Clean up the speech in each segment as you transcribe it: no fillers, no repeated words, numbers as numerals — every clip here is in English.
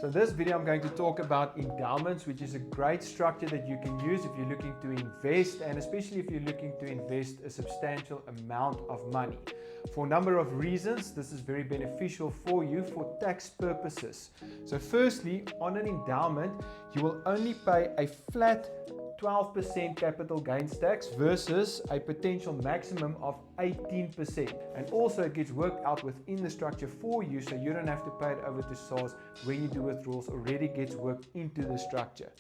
So in this video, I'm going to talk about endowments, which is a great structure that you can use if you're looking to invest, and especially if you're looking to invest a substantial amount of money. For a number of reasons, this is very beneficial for you for tax purposes. So firstly, on an endowment, you will only pay a flat 12% capital gains tax versus a potential maximum of 18%. And also it gets worked out within the structure for you, so you don't have to pay it over to SARS when you do withdrawals. Already gets worked into the structure.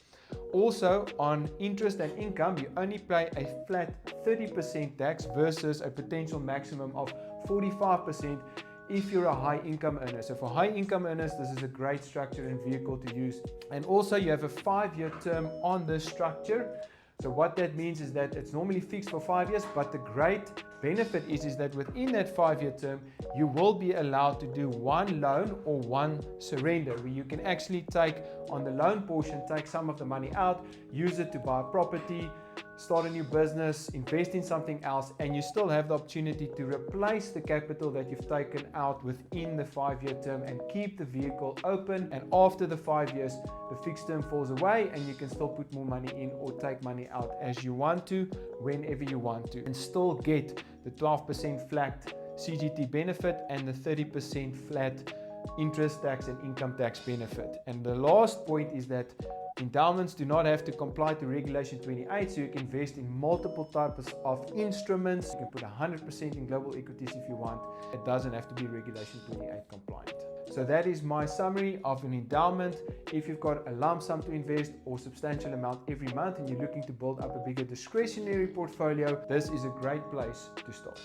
Also, on interest and income, you only pay a flat 30% tax versus a potential maximum of 45% if you're a high income earner. So for high income earners, this is a great structure and vehicle to use. And also you have a 5-year term on this structure. So what that means is that it's normally fixed for 5 years, but the great benefit is that within that 5-year term, you will be allowed to do one loan or one surrender, where you can actually take on the loan portion, take some of the money out, use it to buy a property, start a new business, invest in something else, and you still have the opportunity to replace the capital that you've taken out within the 5-year term and keep the vehicle open. And after the 5 years, the fixed term falls away and you can still put more money in or take money out as you want to, whenever you want to, and still get the 12% flat CGT benefit and the 30% flat interest tax and income tax benefit. And the last point is that endowments do not have to comply to Regulation 28, so you can invest in multiple types of instruments. You can put 100% in global equities if you want. It doesn't have to be Regulation 28 compliant. So that is my summary of an endowment. If you've got a lump sum to invest or substantial amount every month and you're looking to build up a bigger discretionary portfolio, this is a great place to start.